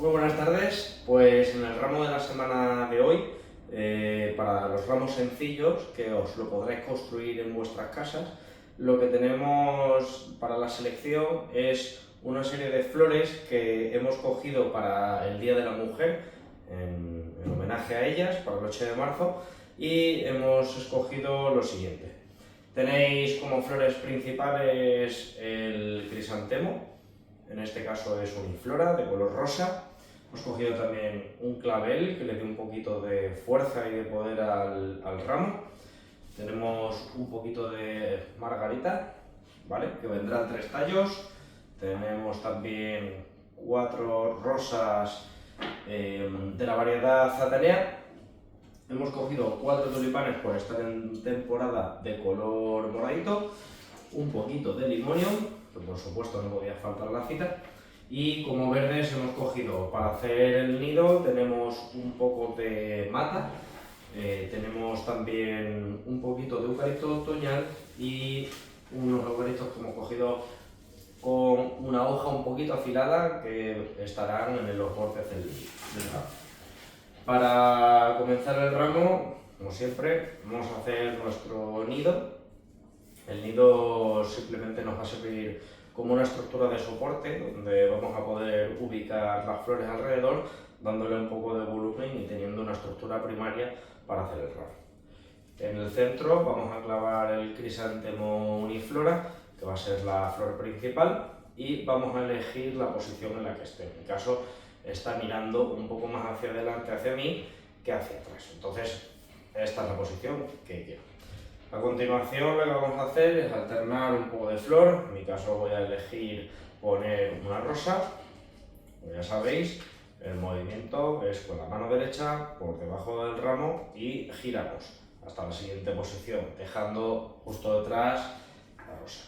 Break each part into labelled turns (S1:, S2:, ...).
S1: Muy buenas tardes, pues en el ramo de la semana de hoy, para los ramos sencillos, que os lo podréis construir en vuestras casas, lo que tenemos para la selección es una serie de flores que hemos cogido para el Día de la Mujer, en homenaje a ellas, para el 8 de marzo, y hemos escogido lo siguiente. Tenéis como flores principales el crisantemo, en este caso es uniflora de color rosa. Hemos cogido también un clavel que le dé un poquito de fuerza y de poder al ramo. Tenemos un poquito de margarita, ¿vale? Que vendrán 3 tallos. Tenemos también 4 rosas de la variedad zatanea. Hemos cogido 4 tulipanes por estar en temporada de color moradito, un poquito de limonium, que por supuesto no podía faltar la cita, y como verdes hemos cogido para hacer el nido, tenemos un poco de mata, tenemos también un poquito de eucalipto otoñal y unos eucaliptos que hemos cogido con una hoja un poquito afilada que estarán en los bordes del ramo. Para comenzar el ramo, como siempre, vamos a hacer nuestro nido. El nido simplemente nos va a servir como una estructura de soporte donde vamos a poder ubicar las flores alrededor, dándole un poco de volumen y teniendo una estructura primaria para hacer el ramo. En el centro vamos a clavar el crisantemo uniflora, que va a ser la flor principal, y vamos a elegir la posición en la que esté. En mi caso está mirando un poco más hacia adelante, hacia mí, que hacia atrás. Entonces, esta es la posición que quiero. A continuación, lo que vamos a hacer es alternar un poco de flor. En mi caso voy a elegir poner una rosa. Como ya sabéis, el movimiento es con la mano derecha por debajo del ramo y giramos hasta la siguiente posición, dejando justo detrás la rosa.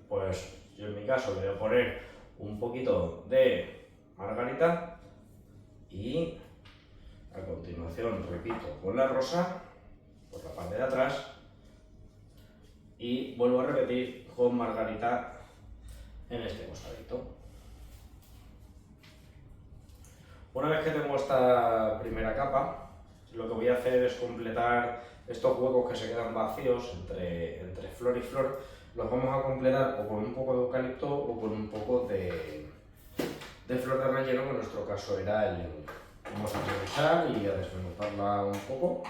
S1: Pues yo en mi caso le voy a poner un poquito de margarita y a continuación repito con la rosa por la parte de atrás y vuelvo a repetir con margarita en este costadito. Una vez que tengo esta primera capa, lo que voy a hacer es completar estos huecos que se quedan vacíos entre flor y flor. Los vamos a completar o con un poco de eucalipto o con un poco de flor de relleno, que en nuestro caso era el limón. Vamos a aprovechar y a desmenuzarla un poco.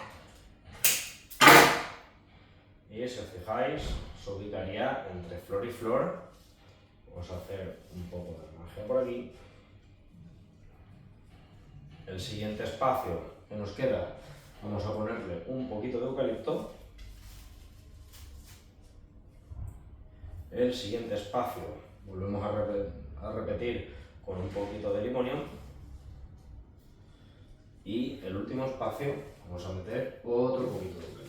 S1: Y si os fijáis, se ubicaría entre flor y flor. Vamos a hacer un poco de magia por aquí. El siguiente espacio que nos queda, vamos a ponerle un poquito de eucalipto. El siguiente espacio, volvemos a repetir con un poquito de limonium. Y el último espacio, vamos a meter otro poquito de eucalipto.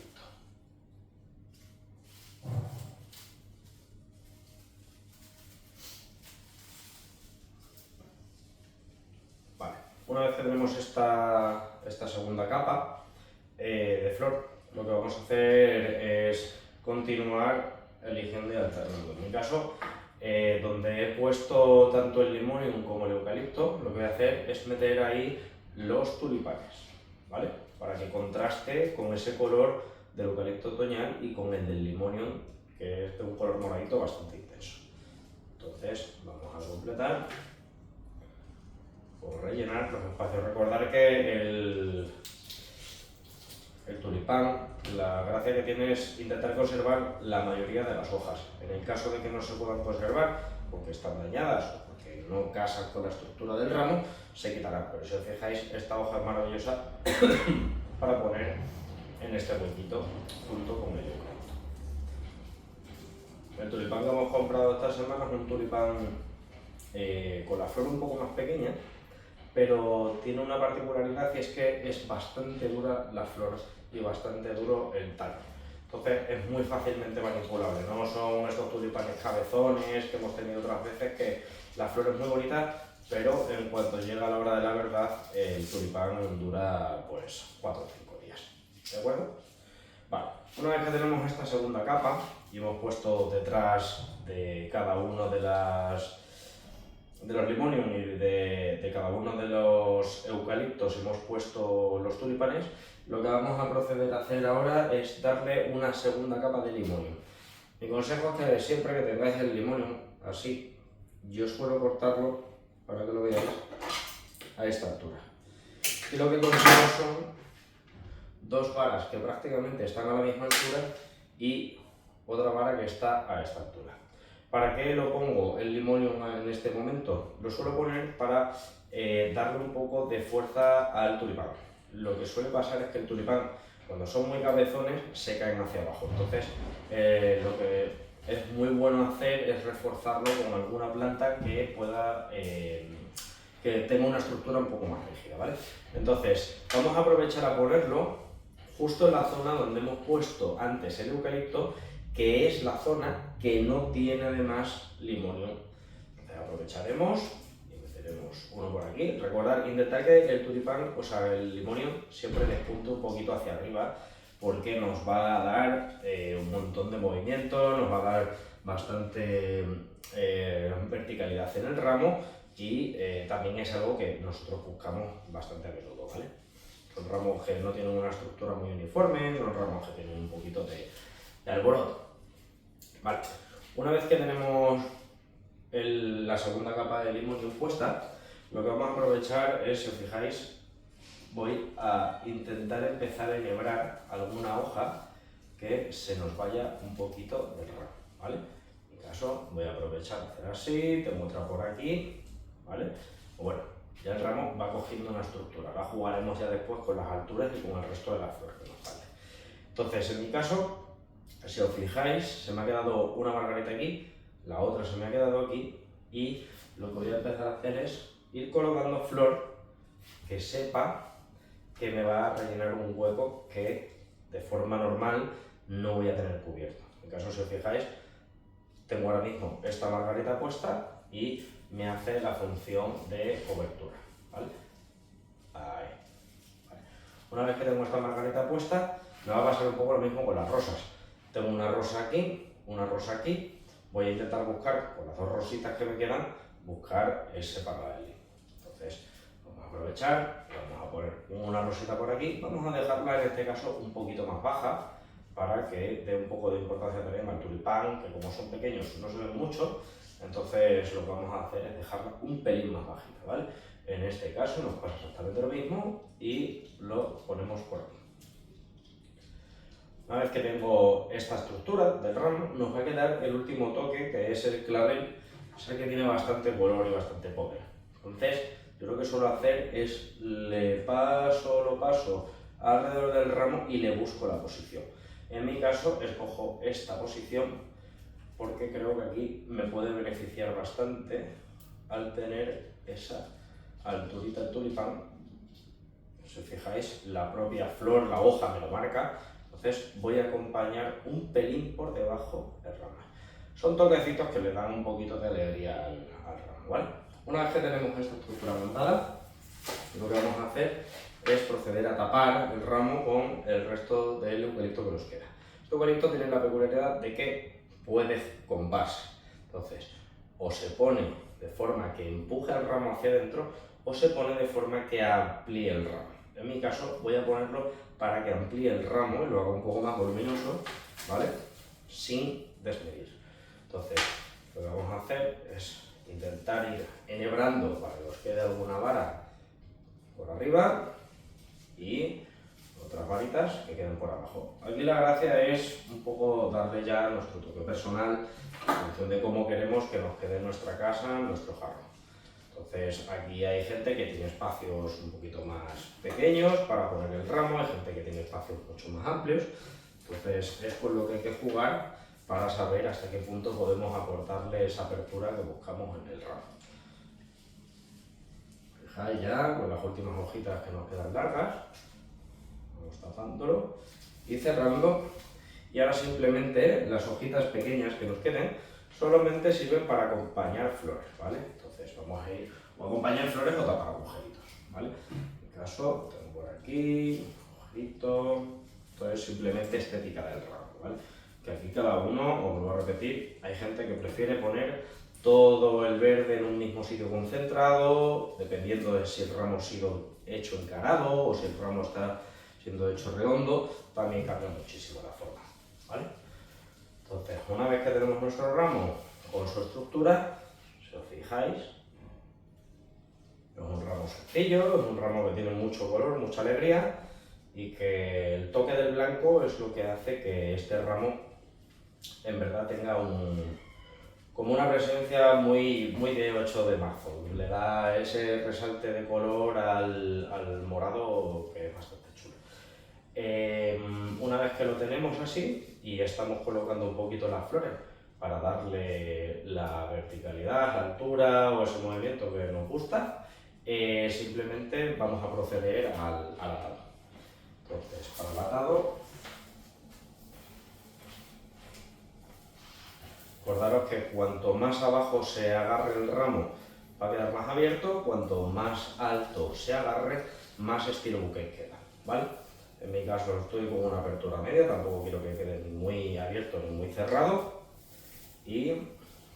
S1: Una vez que tenemos esta segunda capa de flor, lo que vamos a hacer es continuar eligiendo y alternando. En mi caso, donde he puesto tanto el limonium como el eucalipto, lo que voy a hacer es meter ahí los tulipanes, ¿vale? Para que contraste con ese color del eucalipto otoñal y con el del limonium, que es de un color moradito bastante intenso. Entonces, vamos a completar por rellenar los espacios. Recordar que el tulipán, la gracia que tiene es intentar conservar la mayoría de las hojas. En el caso de que no se puedan conservar porque están dañadas o porque no casan con la estructura del ramo, se quitarán. Pero si os fijáis, esta hoja es maravillosa para poner en este huequito junto con el eucalipto. El tulipán que hemos comprado esta semana es un tulipán con la flor un poco más pequeña, pero tiene una particularidad, y es que es bastante dura la flor y bastante duro el tallo. Entonces es muy fácilmente manipulable, no son estos tulipanes cabezones que hemos tenido otras veces, que la flor es muy bonita, pero en cuanto llega la hora de la verdad, el tulipán dura pues 4 o 5 días. ¿De acuerdo? Vale, una vez que tenemos esta segunda capa y hemos puesto detrás de cada uno de los limonium y de de cada uno de los eucaliptos hemos puesto los tulipanes, lo que vamos a proceder a hacer ahora es darle una segunda capa de limonio. Mi consejo es que siempre que tengáis el limonio así, yo suelo cortarlo, para que lo veáis, a esta altura. Y lo que consigo son dos varas que prácticamente están a la misma altura y otra vara que está a esta altura. ¿Para qué lo pongo el limonio en este momento? Lo suelo poner para darle un poco de fuerza al tulipán. Lo que suele pasar es que el tulipán, cuando son muy cabezones, se caen hacia abajo. Entonces, lo que es muy bueno hacer es reforzarlo con alguna planta que pueda, que tenga una estructura un poco más rígida, ¿vale? Entonces, vamos a aprovechar a ponerlo justo en la zona donde hemos puesto antes el eucalipto, que es la zona que no tiene además limonio. Entonces aprovecharemos y meteremos uno por aquí. Recordad, intentar que el tulipán, o sea, el limonio, siempre despunte un poquito hacia arriba, porque nos va a dar un montón de movimiento, nos va a dar bastante verticalidad en el ramo y también es algo que nosotros buscamos bastante a menudo, ¿vale? Son ramos que no tienen una estructura muy uniforme, son ramos que tienen un poquito de alboroto. Vale, una vez que tenemos la segunda capa de limonio puesta, lo que vamos a aprovechar es, si os fijáis, voy a intentar empezar a enhebrar alguna hoja que se nos vaya un poquito del ramo, ¿vale? En mi caso voy a aprovechar a hacer así, tengo otra por aquí, ¿vale? Bueno, ya el ramo va cogiendo una estructura, ahora jugaremos ya después con las alturas y con el resto de las flores que nos falten. Entonces, en mi caso, si os fijáis, se me ha quedado una margarita aquí, la otra se me ha quedado aquí, y lo que voy a empezar a hacer es ir colocando flor que sepa que me va a rellenar un hueco que de forma normal no voy a tener cubierto. En caso, si os fijáis, tengo ahora mismo esta margarita puesta y me hace la función de cobertura, ¿vale? Ahí. Vale. Una vez que tengo esta margarita puesta, me va a pasar un poco lo mismo con las rosas. Tengo una rosa aquí, una rosa aquí. Voy a intentar buscar, con las dos rositas que me quedan, buscar ese paralelo. Entonces, vamos a aprovechar, vamos a poner una rosita por aquí. Vamos a dejarla, en este caso, un poquito más baja, para que dé un poco de importancia también al tulipán, que como son pequeños no se ven mucho. Entonces, lo que vamos a hacer es dejarla un pelín más bajita, ¿vale? En este caso nos pasa exactamente lo mismo y lo ponemos por aquí. Una vez que tengo esta estructura del ramo, nos va a quedar el último toque, que es el clavel, es el que tiene bastante color y bastante poder. Entonces, yo lo que suelo hacer es lo paso alrededor del ramo y le busco la posición. En mi caso, escojo esta posición porque creo que aquí me puede beneficiar bastante al tener esa alturita del tulipán. Si os fijáis, la propia flor, la hoja me lo marca. Entonces voy a acompañar un pelín por debajo del ramo. Son toquecitos que le dan un poquito de alegría al ramo, ¿vale? Una vez que tenemos esta estructura montada, lo que vamos a hacer es proceder a tapar el ramo con el resto del eucalipto que nos queda. Este eucalipto tiene la peculiaridad de que puede con base. Entonces, o se pone de forma que empuje al ramo hacia adentro o se pone de forma que amplíe el ramo. En mi caso voy a ponerlo para que amplíe el ramo y lo haga un poco más voluminoso, ¿vale? Sin desmedir. Entonces, lo que vamos a hacer es intentar ir enhebrando para que os quede alguna vara por arriba y otras varitas que queden por abajo. Aquí la gracia es un poco darle ya nuestro toque personal en función de cómo queremos que nos quede nuestra casa, nuestro jarro. Entonces aquí hay gente que tiene espacios un poquito más pequeños para poner el ramo, hay gente que tiene espacios mucho más amplios. Entonces es con lo que hay que jugar para saber hasta qué punto podemos aportarle esa apertura que buscamos en el ramo. Fijáis ya con las últimas hojitas que nos quedan largas, vamos tapándolo y cerrando. Y ahora simplemente las hojitas pequeñas que nos queden solamente sirven para acompañar flores, ¿vale? Entonces vamos a ir o acompañar flores o tapar agujeritos, ¿vale? En mi caso tengo por aquí, ojito, esto es simplemente estética del ramo, ¿vale? Que aquí cada uno, os lo voy a repetir, hay gente que prefiere poner todo el verde en un mismo sitio concentrado, dependiendo de si el ramo ha sido hecho encarado o si el ramo está siendo hecho redondo, también cambia muchísimo la forma, ¿vale? Entonces, una vez que tenemos nuestro ramo con su estructura, si os fijáis, es un ramo sencillo, es un ramo que tiene mucho color, mucha alegría, y que el toque del blanco es lo que hace que este ramo en verdad tenga como una presencia muy de 8 de marzo. Le da ese resalte de color al morado que es bastante chulo. Una vez que lo tenemos así y estamos colocando un poquito las flores para darle la verticalidad, la altura o ese movimiento que nos gusta, simplemente vamos a proceder al atado. Entonces, para el atado, acordaros que cuanto más abajo se agarre el ramo va a quedar más abierto, cuanto más alto se agarre, más estilo bouquet queda, ¿vale? En mi caso estoy con una apertura media, tampoco quiero que quede ni muy abierto ni muy cerrado, y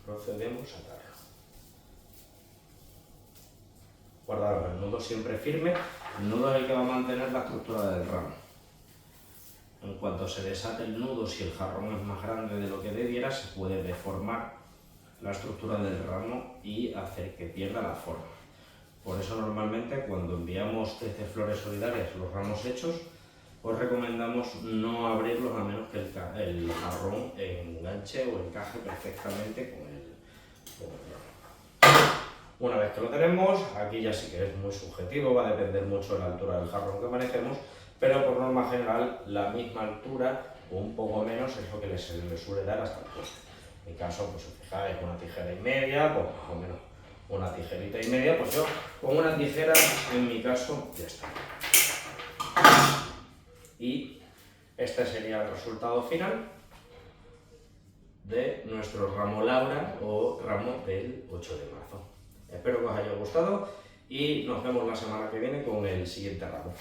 S1: procedemos a atarlo. Guardaros el nudo siempre firme, el nudo es el que va a mantener la estructura del ramo. En cuanto se desate el nudo, si el jarrón es más grande de lo que debiera, se puede deformar la estructura del ramo y hacer que pierda la forma. Por eso normalmente cuando enviamos desde Flores Solidarias los ramos hechos, os recomendamos no abrirlos a menos que el jarrón enganche o encaje perfectamente con el ramo. Una vez que lo tenemos, aquí ya sí que es muy subjetivo, va a depender mucho de la altura del jarrón que manejemos, pero por norma general la misma altura o un poco menos es lo que se le suele dar hasta el poste. En mi caso, pues si os fijáis, una tijera y media, pues más o menos una tijerita y media, pues yo con una tijera en mi caso ya está. Y este sería el resultado final de nuestro ramo Laura o ramo del 8 de marzo. Espero que os haya gustado y nos vemos la semana que viene con el siguiente ramo.